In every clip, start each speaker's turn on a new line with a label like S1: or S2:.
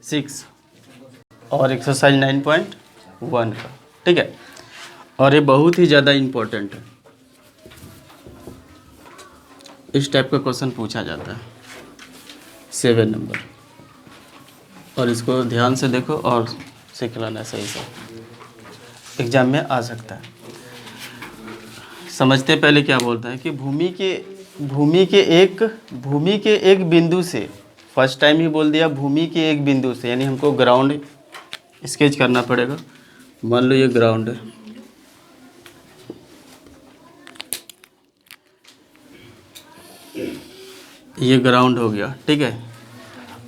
S1: 6 और एक्सरसाइज 9.1 का, ठीक है। और ये बहुत ही ज़्यादा इम्पोर्टेंट है, इस टाइप का क्वेश्चन पूछा जाता है 7 नंबर, और इसको ध्यान से देखो और सीख लेना सही से, एग्जाम में आ सकता है। समझते पहले क्या बोलता है कि भूमि के एक बिंदु से, फर्स्ट टाइम ही बोल दिया भूमि के एक बिंदु से, यानी हमको ग्राउंड स्केच करना पड़ेगा। मान लो ये ग्राउंड है, ये ग्राउंड हो गया, ठीक है।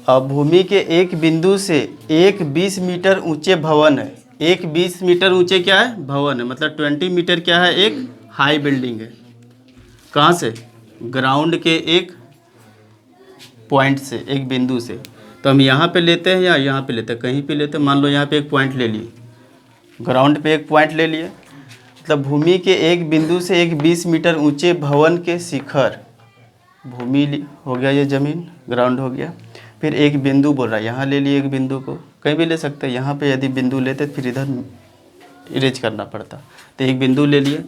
S1: अब भूमि के एक बिंदु से एक 20 मीटर ऊंचे भवन है, एक 20 मीटर ऊंचे क्या है, भवन है, मतलब 20 मीटर क्या है, एक हाई बिल्डिंग है। कहाँ से, ग्राउंड के एक पॉइंट से, एक बिंदु से। तो हम यहाँ पे लेते हैं या यहाँ पे लेते हैं, कहीं पे लेते हैं। मान लो यहाँ पे एक पॉइंट ले लिए, ग्राउंड पे एक पॉइंट ले लिए, मतलब भूमि के एक बिंदु से एक 20 मीटर ऊंचे भवन के शिखर, भूमि हो गया ये ज़मीन, ग्राउंड हो गया। फिर एक बिंदु बोल रहा है, यहाँ ले लिए एक बिंदु को, कहीं भी ले सकते हैं। यहाँ पे यदि बिंदु लेते फिर इधर इरेज करना पड़ता, तो एक बिंदु ले लिए।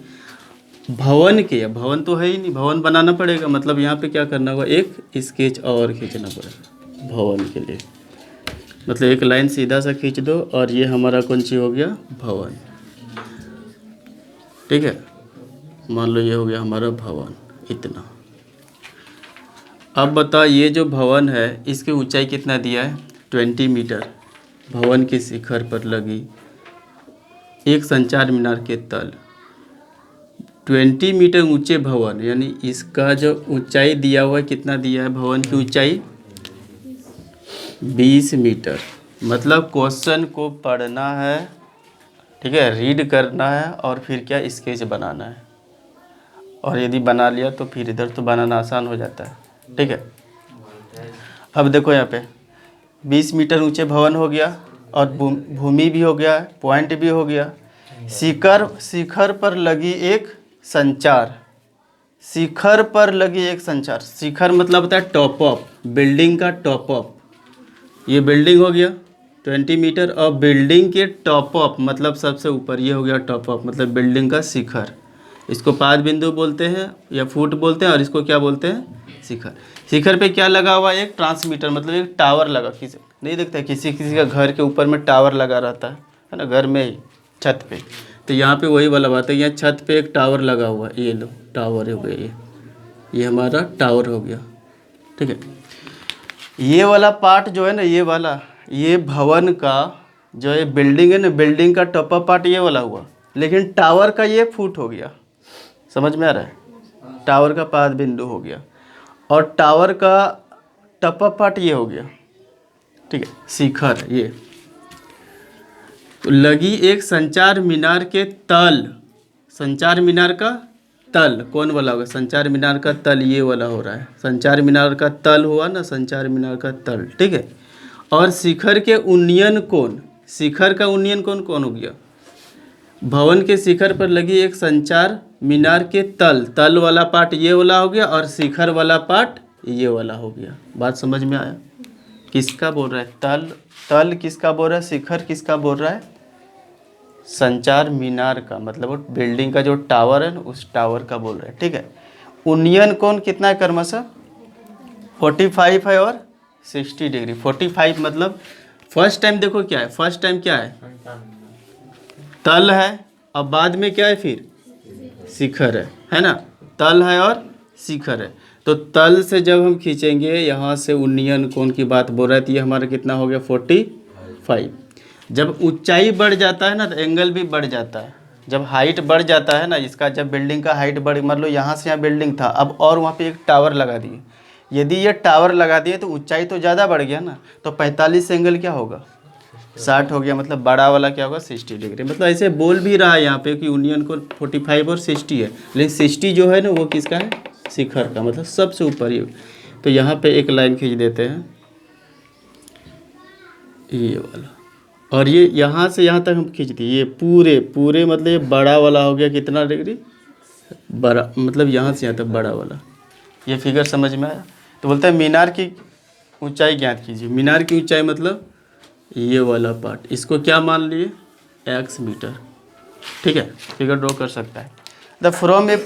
S1: भवन के, भवन तो है ही नहीं, भवन बनाना पड़ेगा, मतलब यहाँ पे क्या करना होगा, एक स्केच और खींचना पड़ेगा भवन के लिए। मतलब एक लाइन सीधा सा खींच दो और ये हमारा कौन सी हो गया, भवन, ठीक है। मान लो ये हो गया हमारा भवन, इतना। अब बता, ये जो भवन है इसकी ऊंचाई कितना दिया है, 20 मीटर। भवन के शिखर पर लगी एक संचार मीनार के तल, 20 मीटर ऊंचे भवन, यानी इसका जो ऊंचाई दिया हुआ है, कितना दिया है भवन की ऊंचाई, 20 मीटर। मतलब क्वेश्चन को पढ़ना है, ठीक है, रीड करना है और फिर क्या, स्केच बनाना है। और यदि बना लिया तो फिर इधर तो बनाना आसान हो जाता है, ठीक है। अब देखो यहाँ पे 20 मीटर ऊंचे भवन हो गया, और भूमि भी हो गया, पॉइंट भी हो गया। शिखर पर लगी एक संचार, शिखर पर लगी एक संचार। शिखर मतलब होता है टॉप अप, बिल्डिंग का टॉप अप। ये बिल्डिंग हो गया 20 मीटर, और बिल्डिंग के टॉप अप मतलब सबसे ऊपर, ये हो गया टॉप अप, मतलब बिल्डिंग का शिखर। इसको पाद बिंदु बोलते हैं या फुट बोलते हैं, और इसको क्या बोलते हैं, शिखर। शिखर पे क्या लगा हुआ है, एक ट्रांसमीटर, मतलब एक टावर लगा। किसी नहीं देखता है, किसी किसी का घर के ऊपर में टावर लगा रहता है ना, घर में ही, छत पे। तो यहाँ पे वही वाला बात है, यहाँ छत पे एक टावर लगा हुआ है, ये लो टावर हो गया, ये हमारा टावर हो गया, ठीक है। ये वाला पार्ट जो है ना, ये वाला, ये भवन का जो ये बिल्डिंग है ना, बिल्डिंग का टॉप अप पार्ट ये वाला हुआ, लेकिन टावर का ये फुट हो गया। समझ में आ रहा है, टावर का पाद बिंदु हो गया, और टावर का टॉप अप पार्ट ये हो गया, ठीक है, शिखर। ये तो लगी एक संचार मीनार के तल, संचार मीनार का तल कौन वाला होगा, संचार मीनार का तल ये वाला हो रहा है, संचार मीनार का तल हुआ ना, संचार मीनार का तल, ठीक है। और शिखर के उन्नयन कोण, शिखर का उन्नयन कोण कौन हो गया, भवन के शिखर पर लगी एक संचार मीनार के तल, तल वाला पार्ट ये वाला हो गया, और शिखर वाला पार्ट ये वाला हो गया। बात समझ में आया, किसका बोल रहा है, तल, तल किसका बोल रहा है, शिखर किसका बोल रहा है, संचार मीनार का, मतलब वो बिल्डिंग का जो टावर है ना, उस टावर का बोल रहा है, ठीक है। उन्नयन कोण कितना है क्रमशः, 45 है और 60 डिग्री। 45 मतलब फर्स्ट टाइम देखो क्या है, फर्स्ट टाइम क्या है, तल है, अब बाद में क्या है, फिर शिखर है ना, तल है और शिखर है। तो तल से जब हम खींचेंगे यहाँ से उन्नयन कोण की बात बोल रहा है, तो ये हमारा कितना हो गया, 45। जब ऊंचाई बढ़ जाता है ना, तो एंगल भी बढ़ जाता है। जब हाइट बढ़ जाता है ना इसका, जब बिल्डिंग का हाइट बढ़, मान लो यहाँ से यहाँ बिल्डिंग था, अब और वहाँ पे एक टावर लगा दिए, यदि ये टावर लगा दिए तो ऊंचाई तो ज़्यादा बढ़ गया ना, तो 45 से एंगल क्या होगा, 60 हो गया, मतलब बड़ा वाला क्या होगा, 60 डिग्री। मतलब ऐसे बोल भी रहा है यहाँ पे कि यूनियन को 45 और 60 है, लेकिन 60 जो है ना वो किसका है, शिखर का, मतलब सबसे ऊपर ही। तो यहाँ पे एक लाइन खींच देते हैं ये वाला, और ये यहाँ से यहाँ तक हम खींच दिए, ये पूरे पूरे मतलब ये बड़ा वाला हो गया कितना डिग्री, बड़ा, मतलब यहाँ से यहाँ तक बड़ा वाला। ये फिगर समझ में आया। तो बोलते हैं मीनार की ऊंचाई ज्ञात कीजिए। मीनार की ऊंचाई मतलब ये वाला पार्ट, इसको क्या मान लिए, x मीटर। ठीक है, फिगर ड्रॉ कर सकता है। The from A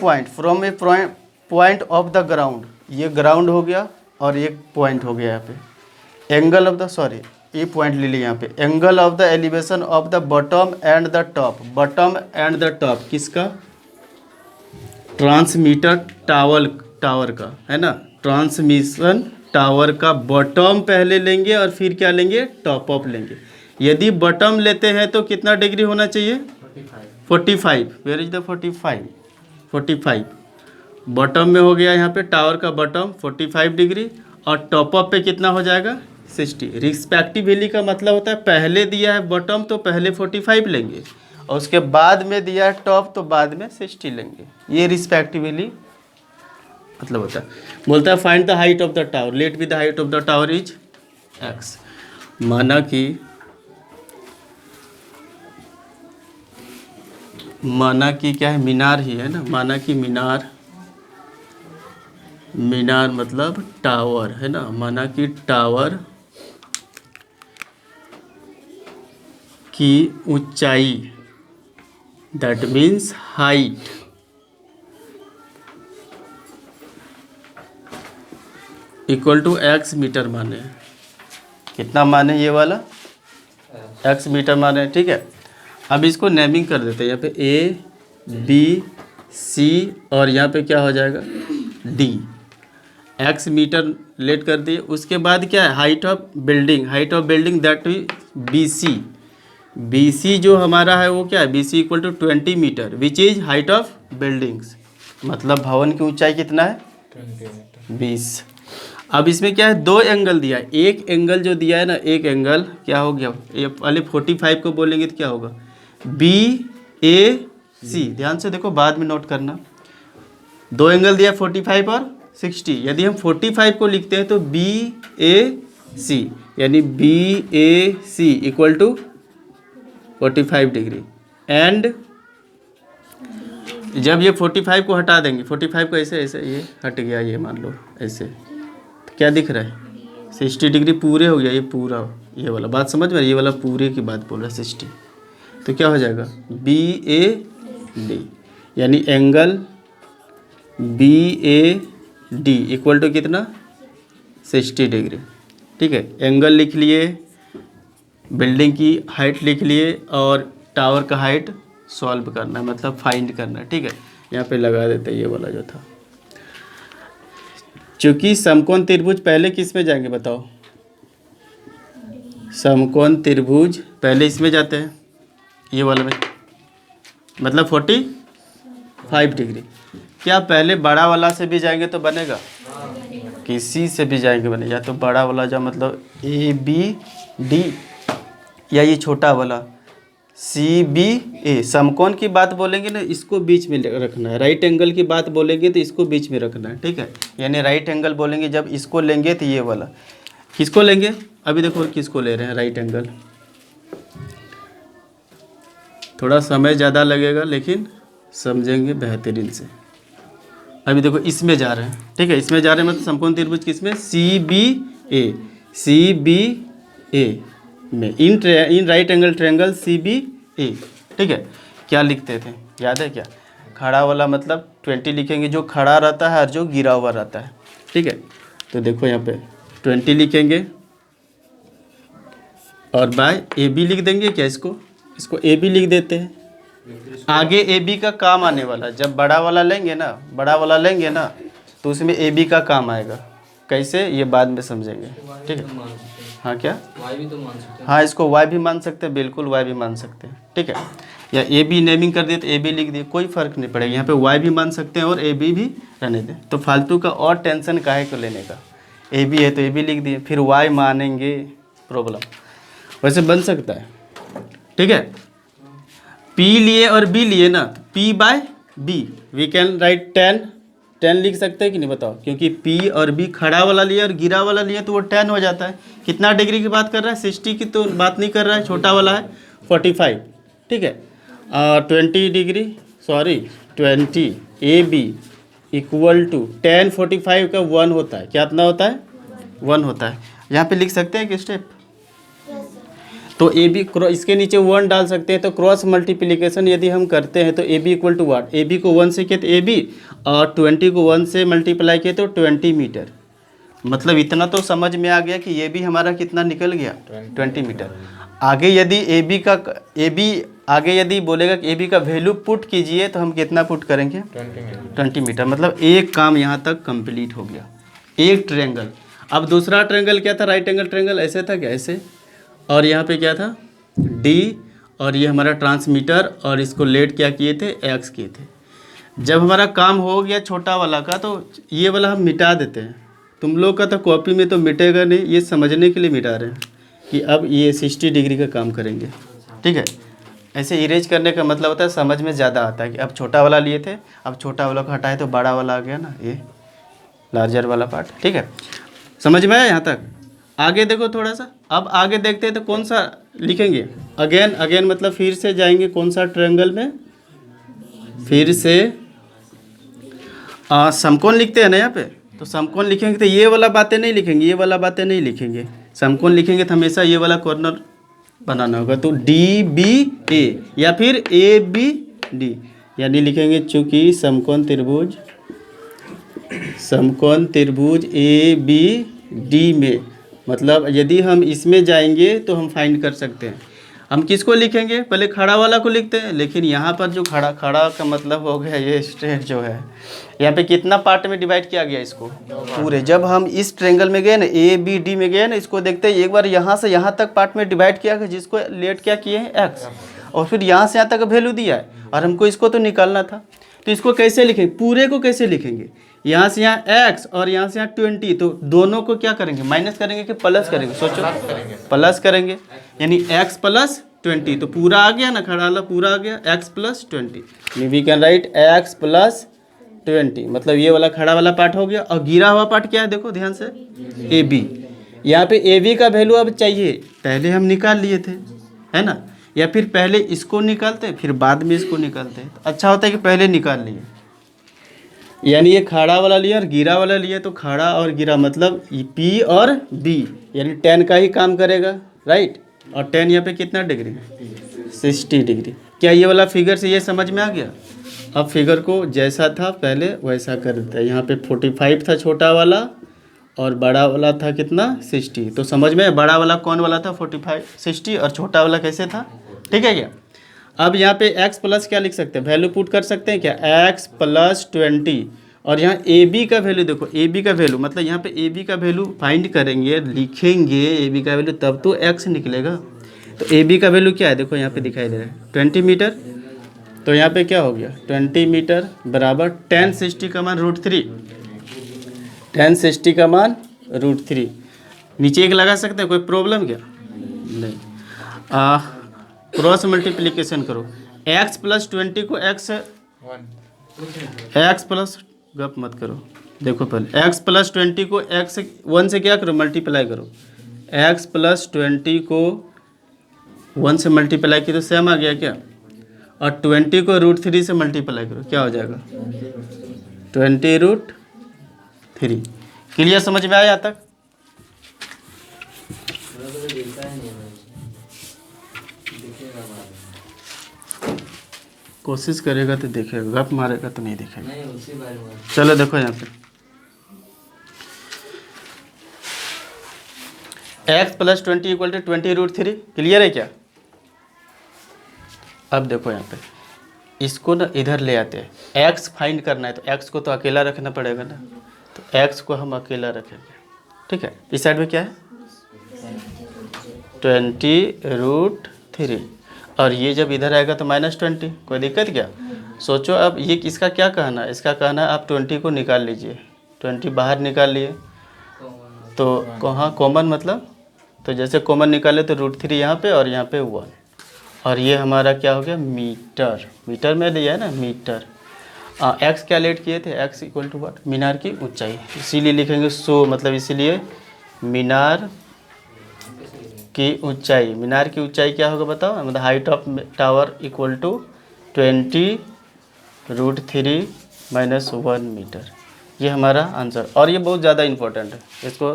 S1: point of the ground, ये ग्राउंड हो गया और एक पॉइंट हो गया यहाँ पे। एंगल ऑफ द, सॉरी ये पॉइंट ले लिया यहाँ पे। Angle of the elevation of the bottom and the top, bottom and the top किसका, ट्रांसमीटर टावर का है ना। ट्रांसमिशन टावर का बॉटम पहले लेंगे और फिर क्या लेंगे, टॉप ऑफ लेंगे। यदि बॉटम लेते हैं तो कितना डिग्री होना चाहिए, 45। वेयर इज द 45 बॉटम में हो गया यहाँ पे, टावर का बॉटम 45 डिग्री और टॉप ऑफ पे कितना हो जाएगा 60। रिस्पेक्टिवली का मतलब होता है पहले दिया है बॉटम तो पहले 45 लेंगे और उसके बाद में दिया है टॉप तो बाद में 60 लेंगे। ये रिस्पेक्टिवली मतलब होता है। बोलता है find the height of the tower, let be the height of the tower is x। माना कि क्या है, मीनार ही है ना। माना कि मीनार मतलब टावर है ना। माना कि टावर की ऊंचाई, that means height, equal to x metre माने। कितना माने, ये वाला x मीटर माने। ठीक है, अब इसको नेमिंग कर देते हैं। यहाँ पे A B C और यहाँ पे क्या हो जाएगा D। x मीटर लेट कर दिए। उसके बाद क्या है, height of building that BC जो हमारा है वो क्या है, BC equal to 20 metre which is height of buildings, मतलब भवन की ऊंचाई कितना है 20। अब इसमें क्या है, दो एंगल दिया है। एक एंगल जो दिया है ना, एक एंगल क्या हो गया, ये पहले 45 को बोलेंगे तो क्या होगा BAC। ध्यान से देखो, बाद में नोट करना। दो एंगल दिया 45 और 60। यदि हम 45 को लिखते हैं तो BAC यानी BAC equal to 45 degree. And जब ये 45 को हटा देंगे, 45 को ऐसे ये हट गया, ये मान लो ऐसे, तो क्या दिख रहा है 60 डिग्री पूरे हो गया। ये पूरा, ये वाला बात समझ में, ये वाला पूरे की बात बोल रहा है 60। तो क्या हो जाएगा BAD यानी एंगल BAD इक्वल टू कितना 60 डिग्री। ठीक है, एंगल लिख लिए, बिल्डिंग की हाइट लिख लिए और टावर का हाइट सॉल्व करना है, मतलब फाइंड करना है। ठीक है, यहाँ पे लगा देते हैं ये वाला जो था। चूँकि समकोण त्रिभुज पहले किस में जाएंगे बताओ, समकोण त्रिभुज पहले इसमें जाते हैं, ये वाला में, मतलब 45 डिग्री। क्या पहले बड़ा वाला से भी जाएंगे तो बनेगा, किसी से भी जाएंगे बनेगा। या तो बड़ा वाला जा मतलब ABD या ये छोटा वाला CBA। समकोण की बात बोलेंगे ना, इसको बीच में रखना है। राइट एंगल की बात बोलेंगे तो इसको बीच में रखना है। ठीक है, यानी राइट एंगल बोलेंगे जब इसको लेंगे तो ये वाला, किसको लेंगे अभी देखो किसको ले रहे हैं, राइट एंगल। थोड़ा समय ज़्यादा लगेगा लेकिन समझेंगे बेहतरीन से। अभी देखो इसमें जा रहे हैं। ठीक है, इसमें जा रहे हैं मतलब समकोण त्रिभुज किसमें, CBA में, in right angle triangle CBA। ठीक है, क्या लिखते थे याद है क्या, खड़ा वाला मतलब 20 लिखेंगे जो खड़ा रहता है और जो गिरा हुआ रहता है। ठीक है, तो देखो यहाँ पे 20 लिखेंगे और बाय AB लिख देंगे। क्या इसको AB लिख देते हैं। आगे AB का काम आने वाला, जब बड़ा वाला लेंगे ना तो उसमें AB का काम आएगा। कैसे, ये बाद में समझेंगे। ठीक है, हाँ क्या y भी तो मान सकते हैं। हाँ, इसको y भी मान सकते हैं, बिल्कुल y भी मान सकते हैं। ठीक है, या AB नेमिंग कर दिए तो AB लिख दिए, कोई फ़र्क नहीं पड़ेगा। यहाँ पे y भी मान सकते हैं और AB भी रहने दें। तो फालतू का और टेंशन काहे को लेने का, AB है तो AB लिख दिए, फिर y मानेंगे प्रॉब्लम, वैसे बन सकता है। ठीक है, P लिए और B लिए ना, P/B वी कैन राइट 10 लिख सकते हैं कि नहीं बताओ, क्योंकि P और B खड़ा वाला लिए और गिरा वाला लिए तो वो 10 हो जाता है। कितना डिग्री की बात कर रहा है, 60 की तो बात नहीं कर रहा है, छोटा वाला है 45। ठीक है, 20 डिग्री 20 AB इक्वल टू 10 45 का 1 होता है। क्या इतना होता है, 1 होता है। यहाँ पे लिख सकते हैं कि स्टेप तो ए बी इसके नीचे 1 डाल सकते हैं। तो क्रॉस मल्टीप्लिकेशन यदि हम करते हैं तो A B equal to what, A B को 1 से किए तो ए बी, और 20 को 1 से मल्टीप्लाई किए तो 20 मीटर। मतलब इतना तो समझ में आ गया कि ये भी हमारा कितना निकल गया, 20 मीटर। आगे यदि ए बी आगे यदि बोलेगा कि ए बी का वैल्यू पुट कीजिए तो हम कितना पुट करेंगे, 20 मीटर। मतलब एक काम यहाँ तक कंप्लीट हो गया, एक ट्रायंगल। अब दूसरा ट्रायंगल क्या था, राइट एंगल ट्रायंगल, ऐसे था क्या, ऐसे, और यहाँ पे क्या था डी, और ये हमारा ट्रांसमीटर, और इसको लेट क्या किए थे, एक्स किए थे। जब हमारा काम हो गया छोटा वाला का तो ये वाला हम मिटा देते हैं। तुम लोग का तो कॉपी में तो मिटेगा नहीं, ये समझने के लिए मिटा रहे हैं कि अब ये 60 डिग्री का काम करेंगे, ठीक है। ऐसे इरेज करने का मतलब होता है समझ में ज़्यादा आता है कि अब छोटा वाला लिए थे, अब छोटा वाला को हटाए तो बड़ा वाला आ गया ना, ये लार्जर वाला पार्ट, ठीक है। समझ में आया यहाँ तक। आगे देखो थोड़ा सा, अब आगे देखते हैं तो कौन सा लिखेंगे, अगेन मतलब फिर से जाएंगे कौन सा ट्रायंगल में, फिर से समकोण लिखते हैं ना यहाँ पे। तो समकोण लिखेंगे तो ये वाला बातें नहीं लिखेंगे, ये वाला बातें नहीं लिखेंगे। समकोण लिखेंगे तो हमेशा ये वाला कॉर्नर बनाना होगा। तो डी बी ए या फिर ए बी डी, यानी लिखेंगे चूँकि समकोण त्रिभुज ए बी डी में, मतलब यदि हम इसमें जाएंगे तो हम फाइंड कर सकते हैं। हम किसको लिखेंगे, पहले खड़ा वाला को लिखते हैं, लेकिन यहाँ पर जो खड़ा का मतलब हो गया ये स्ट्रेट जो है, यहाँ पे कितना पार्ट में डिवाइड किया गया इसको, पूरे। जब हम इस ट्रायंगल में गए ना, ए बी डी में गए ना, इसको देखते हैं एक बार यहाँ से यहाँ तक पार्ट में डिवाइड किया गया, जिसको लेट क्या किए हैं, एक्स, और फिर यहाँ से यहाँ तक वैल्यू दिया है, और हमको इसको तो निकालना था। तो इसको कैसे लिखेंगे, पूरे को कैसे लिखेंगे, यहाँ से यहाँ x और यहाँ से यहाँ 20, तो दोनों को क्या करेंगे, माइनस करेंगे कि प्लस करेंगे, सोचो, प्लस करेंगे, यानी x प्लस 20, तो पूरा आ गया ना, खड़ा वाला पूरा आ गया, x plus 20, we can write x plus 20, मतलब ये वाला खड़ा वाला पार्ट हो गया। और गिरा हुआ पार्ट क्या है, देखो ध्यान से, ए बी। यहाँ पे ए बी का वैल्यू अब चाहिए, पहले हम निकाल लिए थे, है ना, या फिर पहले इसको निकालते फिर बाद में इसको निकालते, तो अच्छा होता है कि पहले निकाल लिए। यानी ये खड़ा वाला लिया और गिरा वाला लिया, तो खड़ा और गिरा मतलब P और B, यानी 10 का ही काम करेगा, राइट। और 10 यहाँ पे कितना डिग्री, 60 डिग्री। क्या ये वाला फिगर से ये समझ में आ गया। अब फिगर को जैसा था पहले वैसा कर देते हैं। यहाँ पे 45 था छोटा वाला, और बड़ा वाला था कितना, 60। तो समझ में, बड़ा वाला कौन वाला था, 45 60, और छोटा वाला कैसे था, ठीक है क्या। अब यहाँ पे x प्लस क्या लिख सकते हैं, वैल्यू पुट कर सकते हैं क्या, x प्लस 20, और यहाँ ए बी का वैल्यू देखो, ए बी का वैल्यू मतलब यहाँ पे ए बी का वैल्यू फाइंड करेंगे, लिखेंगे ए बी का वैल्यू, तब तो x निकलेगा। तो ए बी का वैल्यू क्या है, देखो यहाँ पे दिखाई दे रहा है 20 मीटर। तो यहाँ पे क्या हो गया, 20 मीटर बराबर 10 60 का मान √3, 10 60 का मान √3। नीचे एक लगा सकते हैं, कोई प्रॉब्लम क्या नहीं। क्रॉस मल्टीप्लिकेशन करो, x प्लस 20 को x प्लस, गप मत करो, देखो पहले x प्लस 20 को x 1 से क्या करो, मल्टीप्लाई करो। x प्लस 20 को 1 से मल्टीप्लाई की तो सेम आ गया क्या, और 20 को √3 से मल्टीप्लाई करो, क्या हो जाएगा 20√3। क्लियर, समझ में आया तक। कोशिश करेगा तो देखेगा, गप मारेगा तो नहीं देखेगा। चलो देखो यहाँ पे x plus 20 equal to 20√3, clear है क्या। अब देखो यहाँ पे इसको ना इधर ले आते हैं, x फाइंड करना है तो x को तो अकेला रखना पड़ेगा ना, तो x को हम अकेला रखेंगे, ठीक है। इस साइड में क्या है 20√3, और ये जब इधर आएगा तो -20, कोई दिक्कत क्या। सोचो अब ये किसका क्या कहना है, इसका कहना है आप 20 को निकाल लीजिए, 20 बाहर निकाल लिए तो कहाँ कॉमन, मतलब तो जैसे कॉमन निकाले तो √3 यहाँ पे और यहाँ पे 1, और ये हमारा क्या हो गया मीटर, मीटर में दिया है ना मीटर। एक्स क्या लेट किए थे, x इक्वल टू व्हाट, मीनार की ऊंचाई, इसीलिए लिखेंगे सो, मतलब इसीलिए मीनार की ऊंचाई, मीनार की ऊंचाई क्या होगा बताओ, मतलब height of tower equal to 20√3 - 1 metre. ये हमारा आंसर, और ये बहुत ज़्यादा इंपॉर्टेंट है, इसको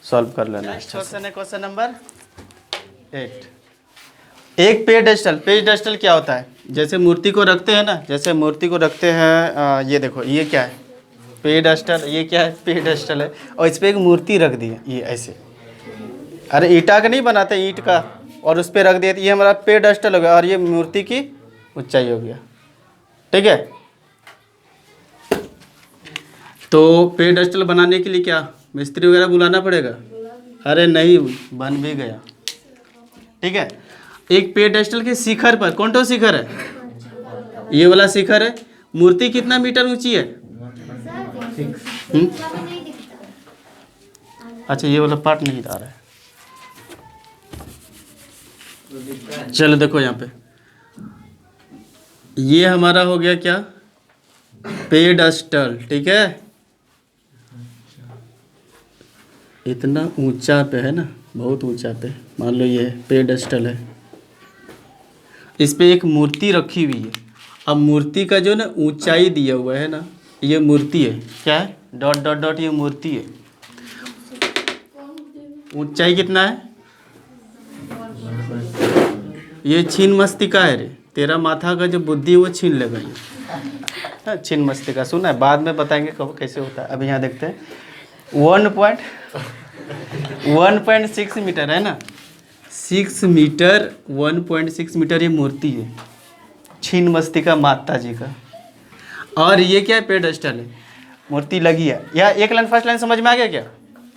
S1: सॉल्व कर लेना है। क्वेश्चन है क्वेश्चन नंबर 8। एक पेडेस्टल, पेडेस्टल क्या होता है? जैसे मूर्ति को रखते हैं ना, जैसे मूर्ति को रखते हैं, ये देखो ये क्या है? पेडेस्टल। ये क्या है? पेडेस्टल है। और इस पर एक मूर्ति रख दी है, ये ऐसे। अरे ईटा का नहीं बनाते, ईंट का, और उस पर रख दिया, ये हमारा पेडेस्टल हो गया, और ये मूर्ति की ऊंचाई हो गया। ठीक है। तो पेडेस्टल बनाने के लिए क्या मिस्त्री वगैरह बुलाना पड़ेगा? अरे नहीं, बन भी गया। ठीक है। एक पेडेस्टल के शिखर पर, कौन सा शिखर है? ये वाला शिखर है। मूर्ति कितना मीटर ऊंची है? अच्छा, ये वाला पार्ट नहीं आ रहा है। चलो देखो यहाँ पे, ये हमारा हो गया क्या? पेडेस्टल। ठीक है। इतना ऊंचा पे है ना, बहुत ऊंचा पे। मान लो ये पेडेस्टल है, इस पे एक मूर्ति रखी हुई है। अब मूर्ति का जो ना ऊंचाई दिया हुआ है ना, ये मूर्ति है। क्या है? डॉट डॉट डॉट, ये मूर्ति है। ऊंचाई कितना है? ये छीन मस्तिका है रे, तेरा माथा का जो बुद्धि है वो छीन लेगा ये। छीन मस्तिका सुना है, बाद में बताएंगे कब कैसे होता है। अभी यहाँ देखते हैं। 1.6 मीटर है ना, 6 मीटर, 1.6 मीटर ये मूर्ति है, छीन मस्तिका माता जी का। और ये क्या है? पेडेस्टल है, मूर्ति लगी है। या एक लाइन फर्स्ट लाइन समझ में आ गया क्या?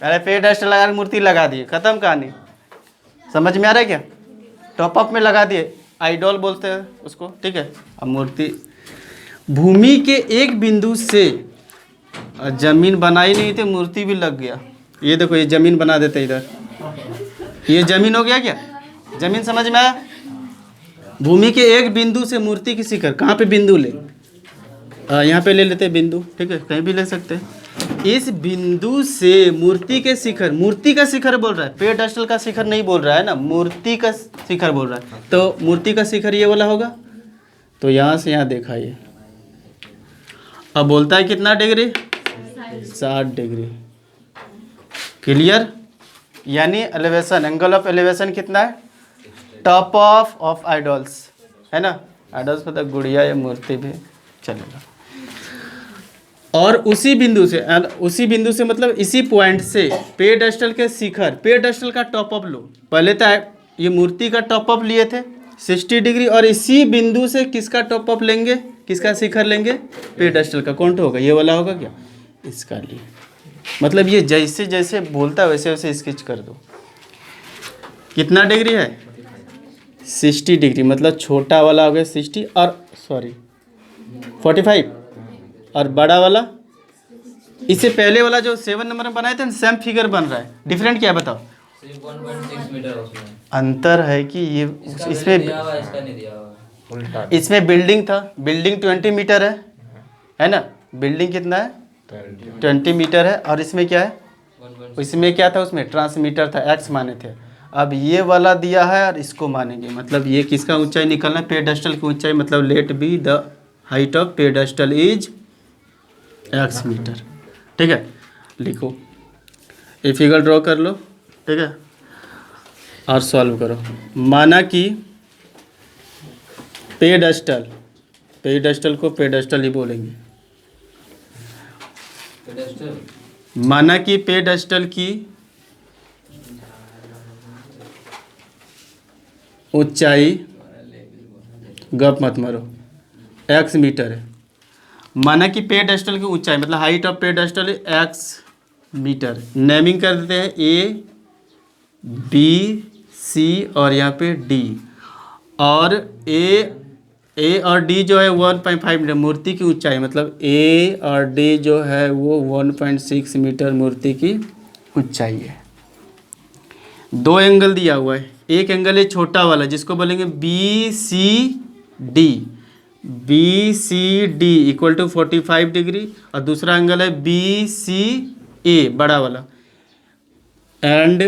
S1: अरे पेडेस्टल लगा, मूर्ति लगा दिए, खत्म कहानी। समझ में आ रहा है क्या? टॉप अप में लगा दिए, आइडॉल बोलते हैं उसको। ठीक है। अब मूर्ति भूमि के एक बिंदु से, जमीन बनाई नहीं थी, मूर्ति भी लग गया। ये देखो, ये जमीन बना देते इधर, ये जमीन हो गया क्या? जमीन समझ में आया? भूमि के एक बिंदु से मूर्ति की शिखर, कहाँ पे बिंदु ले? यहाँ पे ले लेते हैं बिंदु। ठीक है, कहीं भी ले सकते हैं। इस बिंदु से मूर्ति के शिखर, मूर्ति का शिखर बोल रहा है, पेडेस्टल का शिखर नहीं बोल रहा है ना, मूर्ति का शिखर बोल रहा है। तो मूर्ति का शिखर ये वाला होगा। तो यहाँ से यहाँ देखा ये, अब बोलता है कितना डिग्री? 60 डिग्री। क्लियर? यानी एलिवेशन, एंगल ऑफ एलिवेशन कितना है? टॉप ऑफ आइडल्स है ना, आइडल्स मतलब गुड़िया या मूर्ति भी चलेगा। और उसी बिंदु से मतलब इसी पॉइंट से पेडेस्टल के शिखर, पेडेस्टल का टॉप अप लो। पहले तो ये मूर्ति का टॉप अप लिए थे 60 डिग्री, और इसी बिंदु से किसका टॉप अप लेंगे, किसका शिखर लेंगे? पेडेस्टल का। कौन होगा? ये वाला होगा क्या? इसका लिए। मतलब ये जैसे जैसे बोलता है वैसे वैसे स्केच कर दो। कितना डिग्री है? 60 डिग्री। मतलब छोटा वाला हो गया 60 और 45, और बड़ा वाला, इससे पहले वाला जो 7 नंबर में बनाए थे सेम फिगर बन रहा है। डिफरेंट क्या है बताओ?
S2: 1.6 मीटर उसमें
S1: अंतर है कि ये इसमें बिल्डिंग था, बिल्डिंग 20 मीटर है ना, बिल्डिंग कितना है? 20 मीटर है। और इसमें क्या है? इसमें क्या था? उसमें ट्रांसमीटर था, एक्स माने थे। अब ये वाला दिया है और इसको मानेंगे, मतलब ये किसका ऊंचाई निकलना है? पेडेस्टल की ऊंचाई। मतलब let be the height of pedestal is X metre. ठीक है, लिखो, ये फिगर ड्रॉ कर लो। ठीक है, और सॉल्व करो। माना कि पेडेस्टल, पेडेस्टल को पेडेस्टल ही बोलेंगे। माना कि पेडेस्टल की ऊंचाई, गप मत मारो, एक्स मीटर है। माना कि पेडेस्टल की ऊंचाई मतलब height of pedestal X metre. Naming कर देते हैं ए बी सी और यहाँ पे डी। और ए और डी जो है 1.5 मीटर मूर्ति की ऊंचाई, मतलब ए और डी जो है वो 1.6 मीटर मूर्ति की ऊंचाई है। दो एंगल दिया हुआ है, एक एंगल है छोटा वाला जिसको बोलेंगे B C D equal to 45 degree, और दूसरा एंगल है बी सी ए बड़ा वाला, and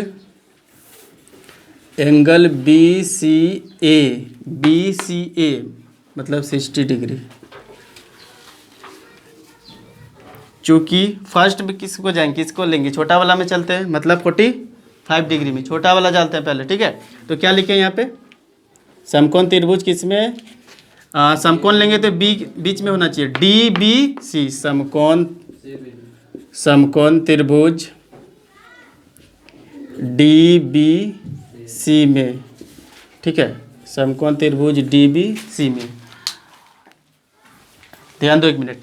S1: angle B C A मतलब 60 डिग्री। चूँकि फर्स्ट में किसको जाएंगे, किसको लेंगे? छोटा वाला में चलते हैं, मतलब 45 डिग्री में छोटा वाला डालते हैं पहले। ठीक है, तो क्या लिखे यहाँ पे? समकोण त्रिभुज किसमें, समकोण लेंगे तो बी बीच में होना चाहिए, डी बी सी, समकोण त्रिभुज डी बी सी में, ठीक है, समकोण त्रिभुज डी बी सी में। ध्यान दो 1 मिनट,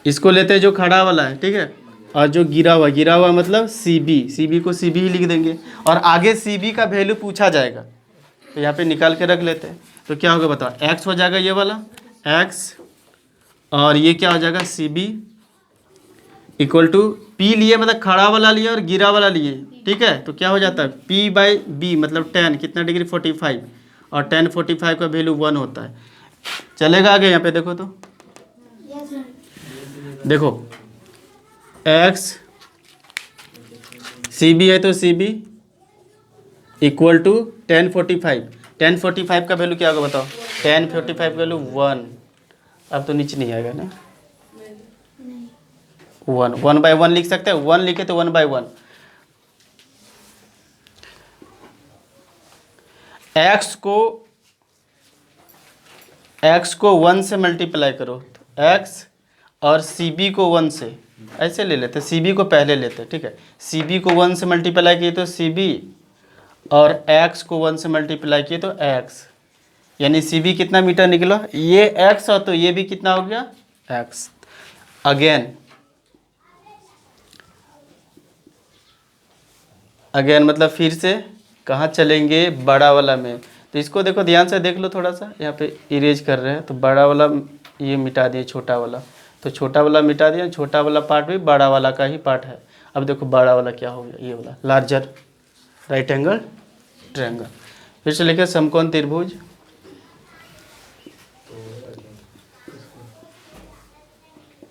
S1: इसको लेते हैं जो खड़ा वाला है, ठीक है, और जो गिरा हुआ मतलब सी बी को सी बी ही लिख देंगे, और आगे सी बी का वैल्यू पूछा जाएगा तो यहाँ पे निकाल के रख लेते हैं। तो क्या होगा बताओ, एक्स हो जाएगा ये वाला एक्स, और ये क्या हो जाएगा C B equal to P लिए मतलब खड़ा वाला लिए और गिरा वाला लिए, ठीक है, तो क्या हो जाता है पी बाई बी मतलब tan कितना डिग्री 45, और tan 45 का वैल्यू 1 होता है। चलेगा आगे, यहाँ पे देखो तो देखो एक्स सी बी है तो C B equal to tan 45 का वैल्यू क्या होगा बताओ, tan 45 का वैल्यू 1, अब तो नीचे नहीं आएगा ना, 1/1 लिख सकते हैं, 1 लिखे तो 1/1, एक्स को 1 से मल्टीप्लाई करो तो एक्स, और सी बी को 1 से, ऐसे ले लेते, सी बी को पहले लेते, ठीक है, सी बी को 1 से मल्टीप्लाई किए तो सी बी, और एक्स को 1 से मल्टीप्लाई किए तो एक्स, यानी सी बी कितना मीटर निकला, ये एक्स और तो ये भी कितना हो गया एक्स। अगेन मतलब फिर से कहाँ चलेंगे, बड़ा वाला में, तो इसको देखो ध्यान से देख लो थोड़ा सा, यहाँ पे इरेज कर रहे हैं तो बड़ा वाला ये मिटा दिए, छोटा वाला, तो छोटा वाला मिटा दिया, छोटा वाला पार्ट भी बड़ा वाला का ही पार्ट है। अब देखो बड़ा वाला क्या हो गया, ये वाला लार्जर राइट एंगल ट्रायंगल। फिर से लिखे समकोण त्रिभुज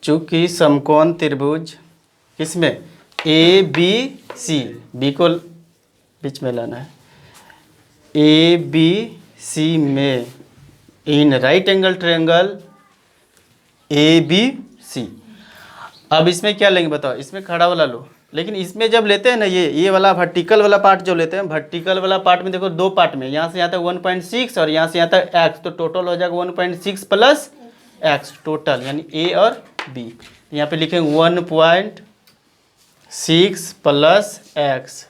S1: चूंकि समकोण त्रिभुज किसमें ए बी सी, बी को बीच में लाना है, ए बी सी में in right angle triangle A B C. अब इसमें क्या लेंगे बताओ, इसमें खड़ा वाला लो, लेकिन इसमें जब लेते हैं ना ये वाला वर्टिकल वाला पार्ट जो लेते हैं, वर्टिकल वाला पार्ट में देखो 2 पार्ट में, यहाँ से यहाँ तक 1.6 और यहाँ से यहाँ तक x, तो टोटल हो जाएगा 1.6 प्लस x टोटल, यानी a और b। यहाँ पे लिखेंगे 1.6 प्लस x,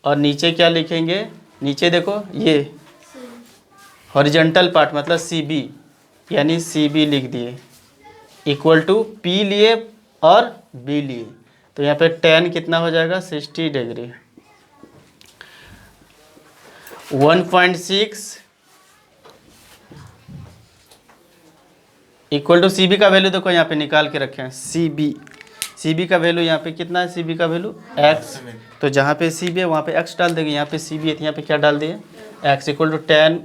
S1: और नीचे क्या लिखेंगे, नीचे देखो ये हॉरिजॉन्टल पार्ट मतलब सी बी, यानी सी बी लिख दिए इक्वल टू पी लिए और बी लिए, तो यहाँ पे tan कितना हो जाएगा 60 degree, 1.6 equal to C B का वैल्यू देखो यहाँ पे निकाल के रखे हैं, सी बी का वैल्यू यहाँ पे कितना है, सी बी का वैल्यू x, तो जहाँ पे सी बी है वहाँ पे x डाल देंगे, यहाँ पे सी बी है तो यहाँ पे क्या डाल दिए x इक्वल टू tan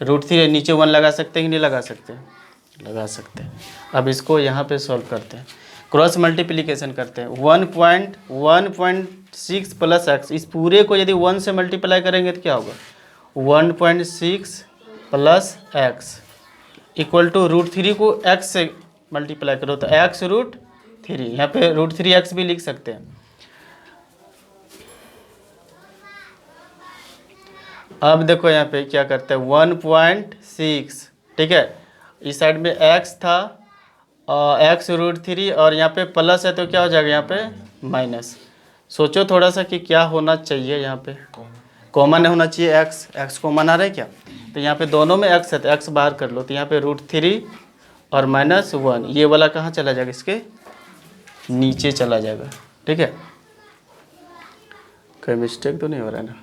S1: √3, नीचे 1 लगा सकते हैं कि नहीं लगा सकते, लगा सकते हैं। अब इसको यहाँ पे सॉल्व करते हैं, क्रॉस मल्टीप्लिकेशन करते हैं, 1.6 प्लस x, इस पूरे को यदि 1 से मल्टीप्लाई करेंगे तो क्या होगा 1.6 प्लस x इक्वल टू √3 को x से मल्टीप्लाई करो तो x √3, यहाँ पे √3x भी लिख सकते हैं। अब देखो यहाँ पे क्या करते हैं 1.6, ठीक है, इस साइड में x था और x √3 और यहाँ पे प्लस है तो क्या हो जाएगा यहाँ पे माइनस। सोचो थोड़ा सा कि क्या होना चाहिए, यहाँ पे कॉमन होना चाहिए x कॉमन आ रहा है क्या, तो यहाँ पे दोनों में x है तो x बाहर कर लो, तो यहाँ पे √3 और -1, ये वाला कहाँ चला जाएगा, इसके नीचे चला जाएगा, ठीक है, कोई मिस्टेक तो नहीं हो रहा है ना।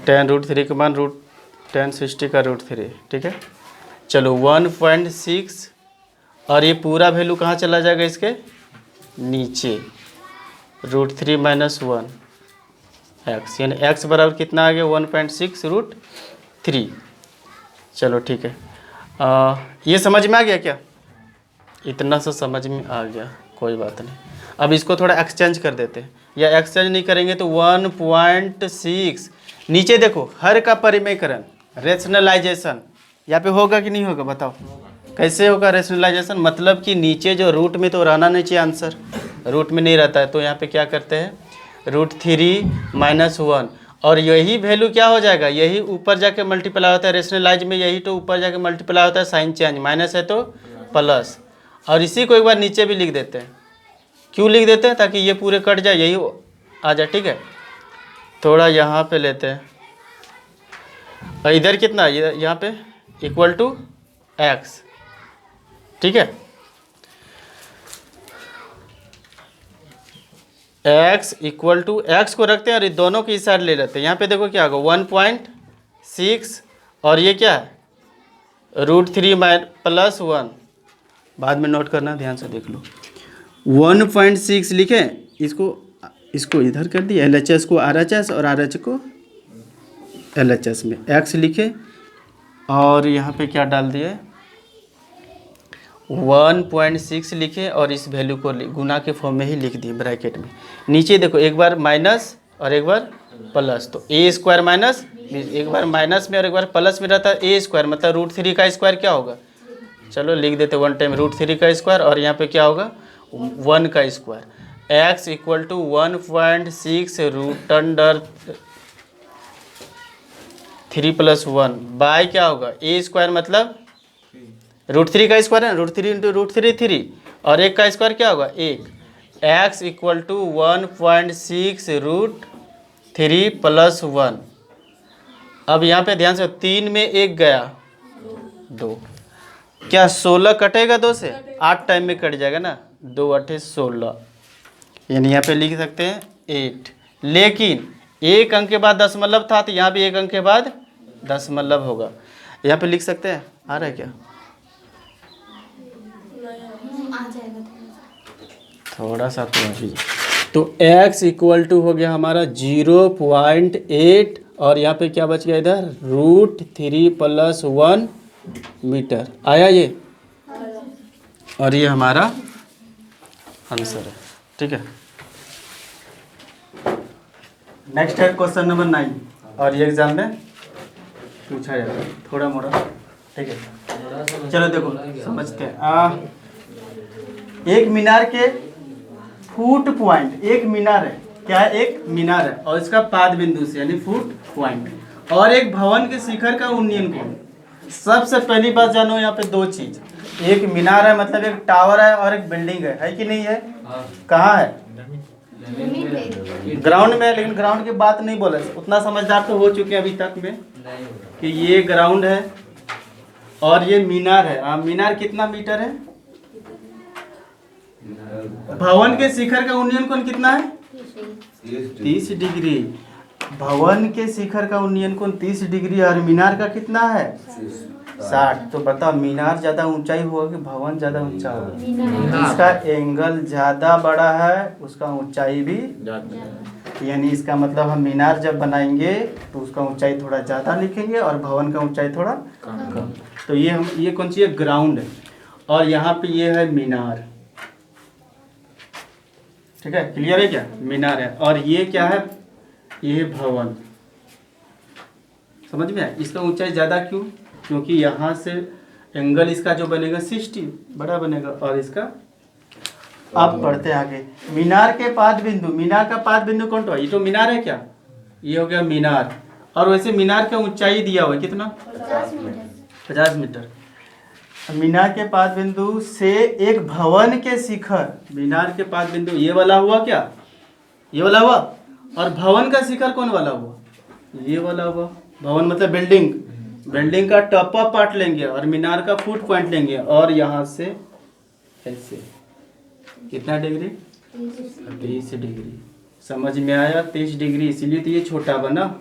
S1: tan √3 के मान tan 60 का √3, ठीक है, चलो 1.6 और ये पूरा वैल्यू कहाँ चला जाएगा, इसके नीचे √3 - 1 x, यानी x बराबर कितना आ गया 1.6 √3। चलो ठीक है, ये समझ में आ गया क्या, इतना सा समझ में आ गया, कोई बात नहीं। अब इसको थोड़ा एक्सचेंज कर देते हैं, या एक्सचेंज नहीं करेंगे तो 1.6 नीचे देखो हर का परिमेयकरण रेशनलाइजेशन यहाँ पे होगा कि नहीं होगा बताओ, कैसे होगा रेशनलाइजेशन, मतलब कि नीचे जो रूट में तो रहना नहीं चाहिए आंसर, रूट में नहीं रहता है, तो यहाँ पे क्या करते हैं √3 - 1, और यही वैल्यू क्या हो जाएगा, यही ऊपर जाके मल्टीप्लाई होता है रेशनलाइज में, यही तो ऊपर जाके मल्टीप्लाई होता है, साइन चेंज, माइनस है तो प्लस। और इसी को एक बार नीचे भी लिख देते हैं। क्यों लिख देते हैं, ताकि ये पूरे कट जाए, यही आ जाए। ठीक है, थोड़ा यहाँ पे लेते हैं, और इधर कितना, ये यहाँ पे इक्वल टू एक्स। ठीक है, x इक्वल टू एक्स को रखते हैं और ये दोनों की साइड ले लेते हैं। यहाँ पे देखो क्या होगा 1.6 और ये क्या है √3 प्लस 1, बाद में नोट करना, ध्यान से देख लो। 1.6 लिखे, इसको इधर कर दिए, LHS को RHS और RH को LHS में, x लिखे और यहाँ पे क्या डाल दिए 1.6 लिखे और इस वैल्यू को गुना के फॉर्म में ही लिख दिए ब्रैकेट में। नीचे देखो एक बार माइनस और एक बार प्लस, तो a² माइनस, एक बार माइनस में और एक बार प्लस में रहता है a², मतलब √3 का स्क्वायर क्या होगा, चलो लिख देते वन टाइम, √3 का स्क्वायर, और यहाँ पे क्या होगा 1 का square. x equal to 1.6 √3 + 1 by क्या होगा a² मतलब √3 का स्क्वायर है, √3 इंटू √3 3, और 1 का स्क्वायर क्या होगा 1। x equal to 1.6 √3 + 1। अब यहाँ पे ध्यान से 3 में 1 गया 2, क्या 16 कटेगा 2 से, 8 टाइम में कट जाएगा ना, 2 8 16, यानी यहाँ पे लिख सकते हैं 8। लेकिन एक अंक के बाद दशमलव था, तो यहाँ भी एक अंक के बाद दशमलव होगा, यहाँ पे लिख सकते हैं, आ रहा है क्या, थोड़ा सा तो x इक्वल टू हो गया हमारा 0.8 और यहाँ पे क्या बच गया इधर √3 + 1 मीटर आया ये, और ये हमारा आंसर है। ठीक है, नेक्स्ट है क्वेश्चन नंबर 9, और ये एग्जाम में पूछा जाता है थोड़ा मोड़ा। ठीक है, चलो देखो समझते हैं। एक मीनार के फुट पॉइंट, एक मीनार है, क्या है एक मीनार है और इसका पाद बिंदु से यानी फुट पॉइंट, और एक भवन के शिखर का उन्नयन कोण। सबसे पहली बात जानो यहाँ पे दो चीज, एक मीनार है मतलब एक टावर है और एक बिल्डिंग है कि नहीं है, कहाँ है ग्राउंड में, लेकिन ग्राउंड की बात नहीं बोले, उतना समझदार तो हो चुके हैं अभी तक में कि ये ग्राउंड है और ये मीनार है। मीनार कितना मीटर है, भवन के शिखर का उन्नयन कोण कितना है 30 डिग्री, भवन के शिखर का उन्नयन कोण 30 डिग्री और मीनार का कितना है 60। तो बताओ मीनार ज्यादा ऊंचाई होगा कि भवन ज्यादा ऊंचा होगा, इसका एंगल ज्यादा बड़ा है उसका ऊंचाई भी, यानी इसका मतलब हम मीनार जब बनाएंगे तो उसका ऊंचाई थोड़ा ज्यादा लिखेंगे और भवन का ऊंचाई थोड़ा कम। तो ये हम ये कौन सी है ग्राउंड है, और यहाँ पे ये है मीनार। ठीक है, क्लियर है क्या, मीनार है, और ये क्या है ये है भवन। समझ में आया, इसका ऊंचाई ज्यादा क्यों, क्योंकि यहाँ से एंगल इसका जो बनेगा 60 बड़ा बनेगा, और इसका अब बढ़ते आगे। मीनार के पाद बिंदु, मीनार का पाद बिंदु कौन सा, ये तो मीनार है क्या, ये हो गया मीनार, और वैसे मीनार का ऊंचाई दिया हुआ है कितना 50 मीटर। मीनार के पाद बिंदु से एक भवन के शिखर, मीनार के पाद बिंदु ये वाला हुआ क्या, ये वाला हुआ, और भवन का शिखर कौन वाला हुआ, ये वाला हुआ। भवन मतलब बिल्डिंग, बिल्डिंग का टॉप अप पार्ट लेंगे और मीनार का फुट पॉइंट लेंगे, और यहाँ से ऐसे कितना डिग्री 30 डिग्री। समझ में आया, 30 डिग्री, इसीलिए तो ये छोटा बना।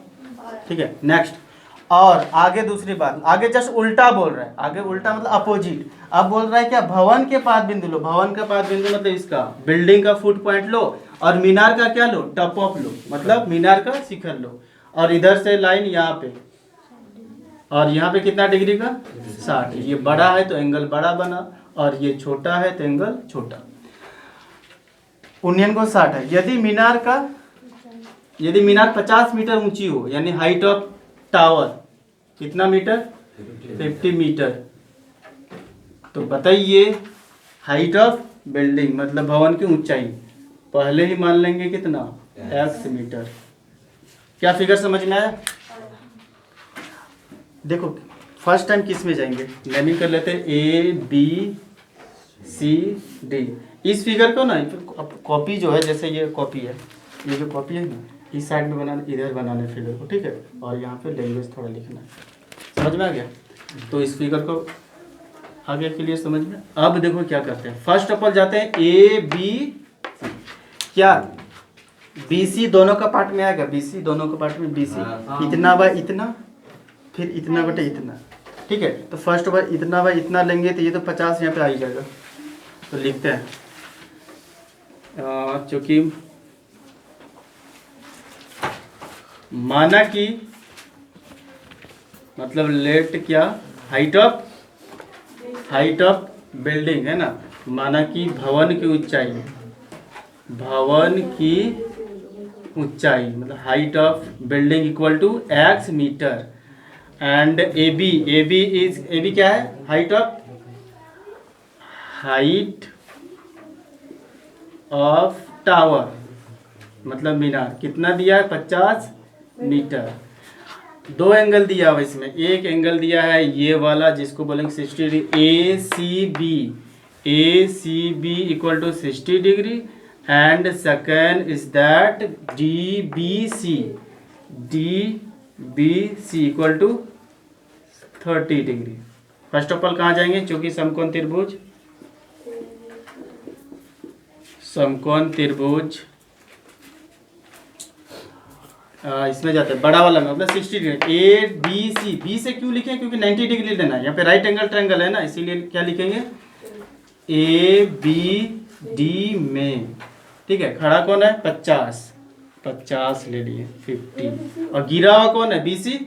S1: ठीक है, नेक्स्ट। और आगे दूसरी बात, आगे जस्ट उल्टा बोल रहा है, आगे उल्टा मतलब अपोजिट। अब बोल रहा है क्या, भवन के पाद बिंदु लो, भवन का पाद बिंदु मतलब इसका बिल्डिंग का फुट पॉइंट लो, और मीनार का क्या लो टॉप ऑफ लो, मतलब मीनार का शिखर लो, और इधर से लाइन यहाँ पे, और यहाँ पे कितना डिग्री का 60। ये बड़ा है तो एंगल बड़ा बना, और ये छोटा है तो एंगल छोटा। उन्नयन को 60 है। यदि मीनार 50 मीटर ऊंची हो, यानी हाइट ऑफ टावर कितना मीटर 50 मीटर, तो बताइए हाइट ऑफ बिल्डिंग मतलब भवन की ऊंचाई पहले ही मान लेंगे कितना x मीटर। क्या फिगर समझ में आया? देखो फर्स्ट टाइम किस में जाएंगे, नेमिंग कर लेते हैं A B C D। इस फिगर को ना कॉपी जो है, जैसे ये कॉपी है, ये जो कॉपी है ना, इस साइड में बनाना, इधर बनाना है फिगर को, ठीक है, और यहाँ पे लैंग्वेज थोड़ा लिखना है। समझ में आ गया? तो इस फिगर को आगे के लिए समझ में। अब देखो क्या करते हैं, फर्स्ट ऑफ ऑल जाते हैं A B C। क्या B C दोनों का पार्ट में आएगा? B C दोनों का पार्ट में B C इतना बाय इतना, फिर इतना बटे इतना, ठीक है। तो फर्स्ट ऑफ ऑल इतना बाय इतना लेंगे तो ये तो 50 यहाँ पे आ ही जाएगा। तो लिखते हैं चूंकि माना कि मतलब लेट क्या हाइट ऑफ बिल्डिंग है ना, माना कि भवन की ऊंचाई, भवन की ऊंचाई मतलब height of building equal to x metre, and AB क्या है? हाइट ऑफ टावर मतलब मीनार, कितना दिया है? 50 मीटर। दो एंगल दिया हुआ इसमें, एक एंगल दिया है ये वाला जिसको बोलेंगे 60 degree, ACB equal to 60 degree, and second is that DBC equal to 30 degree. First of all कहाँ जाएंगे? क्योंकि समकोण त्रिभुज इसमें जाते हैं बड़ा वाला में, मतलब 60 डिग्री। ABC, बी से क्यों लिखें? क्योंकि 90 डिग्री लेना है, यहाँ पे राइट एंगल ट्रायंगल है ना, इसीलिए क्या लिखेंगे? ABD में, ठीक है। खड़ा कौन है? 50 ले लिए, 50, और गिरा हुआ कौन है? BC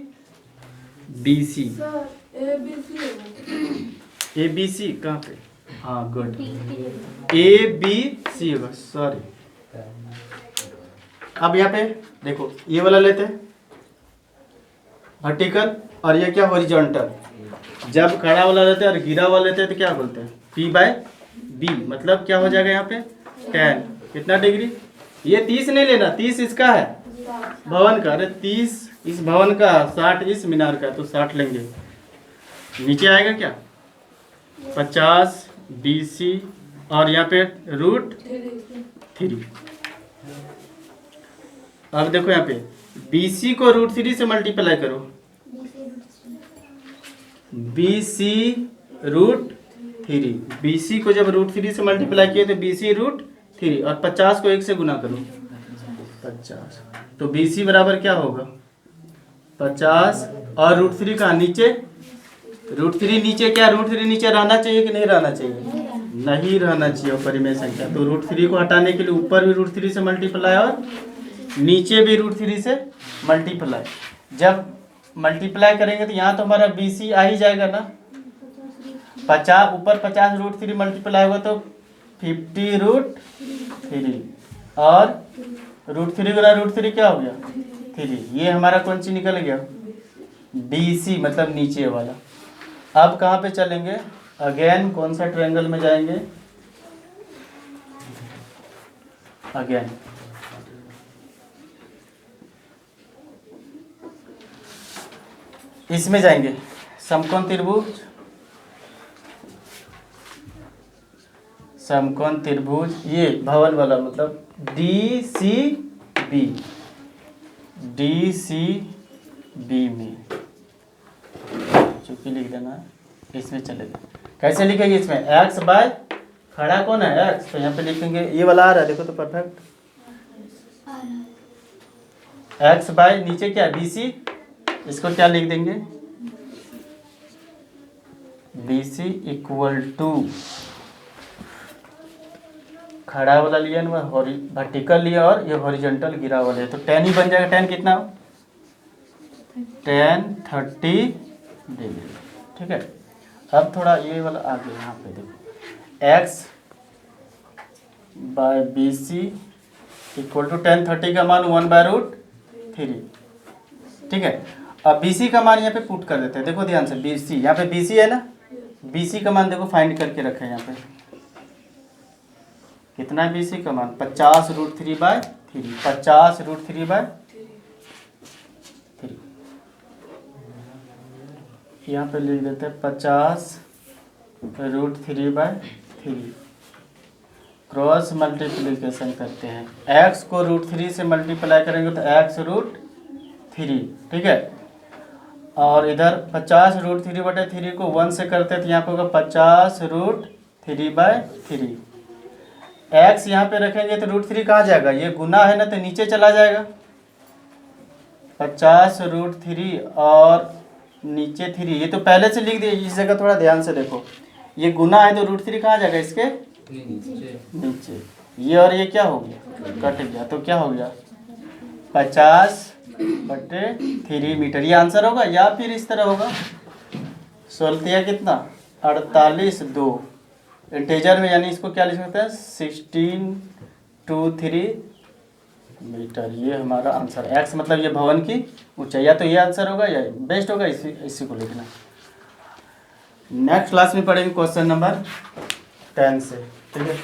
S1: ABC कहाँ पे? हाँ गुड, ABC होगा, सॉरी। अब यहाँ पे देखो ये वाला लेते हैं वर्टिकल, और ये क्या? हॉरिजॉन्टल। जब खड़ा वाला लेते हैं और गिरा वाला लेते हैं तो क्या बोलते हैं? P/B, मतलब क्या हो जाएगा यहाँ पे? tan। कितना डिग्री? ये 30 नहीं लेना, 30 इसका है भवन का, अरे 30 इस भवन का, 60 इस मीनार का, तो 60 लेंगे। नीचे आएगा क्या? 50 BC, और यहाँ पे √3। अब देखो यहाँ पे BC को √3 से मल्टीप्लाई करो, BC को जब √3 से मल्टीप्लाई किए तो BC √3, और 50 को 1 से गुना करो, 50, तो BC बराबर क्या होगा? 50, और √3 का नीचे, √3 नीचे क्या? √3 नीचे रहना चाहिए कि नहीं रहना चाहिए? नहीं रहना चाहिए परिमेय संख्या। तो √3 को हटाने के लिए ऊपर भी √3 से मल्टीप्लाई और नीचे भी √3 से मल्टीप्लाई। जब मल्टीप्लाई करेंगे तो यहाँ तो हमारा BC आ ही जाएगा ना, 50 ऊपर 50 √3 मल्टीप्लाई होगा तो 50 √3, और √3 गुना √3 क्या हो गया? 3। ये हमारा कौन सी निकल गया? BC मतलब नीचे वाला। अब कहाँ पे चलेंगे? अगेन कौन सा ट्रायंगल में जाएंगे? अगेन इसमें जाएंगे, समकोण त्रिभुज, ये भवन वाला मतलब DCB में, चूंकि लिख देना, इसमें चले जाए। कैसे लिखेंगे? इसमें x बाय, खड़ा कौन है? x, तो यहाँ पे लिखेंगे, ये वाला आ रहा है देखो तो परफेक्ट, x बाय नीचे क्या? BC, इसको क्या लिख देंगे? BC इक्वल टू, खड़ा वाला लिया ना, वर्टिकल लिया, और ये हॉरिजॉन्टल गिरा वाला है, तो tan ही बन जाएगा। tan कितना? tan 30 डिग्री, ठीक है। अब थोड़ा ये वाला आगे यहाँ पे देखो, x by BC equal to tan 30 का मान 1/√3, ठीक है। अब BC का मान यहाँ पे पुट कर देते हैं, देखो ध्यान से, BC यहाँ पे BC है ना, BC का मान देखो फाइंड करके रखे हैं यहाँ पे, कितना है BC का मान? 50 √3/3, 50 √3/3, यहाँ पे लिख देते हैं 50√3/3। क्रॉस मल्टीप्लिकेशन करते हैं, x को √3 से मल्टीप्लाई करेंगे तो x√3, ठीक है। और इधर 50√3/3 को 1 से करते हैं तो यहाँ पे होगा 50√3/3। x यहाँ पे रखेंगे तो √3 कहाँ जाएगा, ये गुना है ना तो नीचे चला जाएगा। 50√3 और नीचे 3, ये तो पहले से लिख दिए, इस जगह थोड़ा ध्यान से देखो, ये गुना है तो √3 कहाँ जाएगा, इसके नीचे। ये और ये क्या हो गया, कट गया, तो क्या हो गया 50/3 मीटर। ये आंसर होगा या फिर इस तरह होगा। सोल्व किया कितना 48/2 इंटीजर में, यानी इसको क्या लिख सकते हैं 16/3 मीटर। ये हमारा आंसर x मतलब ये भवन की ऊंचाई, या तो ये आंसर होगा या बेस्ट होगा, इसी को लिखना। नेक्स्ट क्लास में पढ़ेंगे क्वेश्चन नंबर 10 से, ठीक है।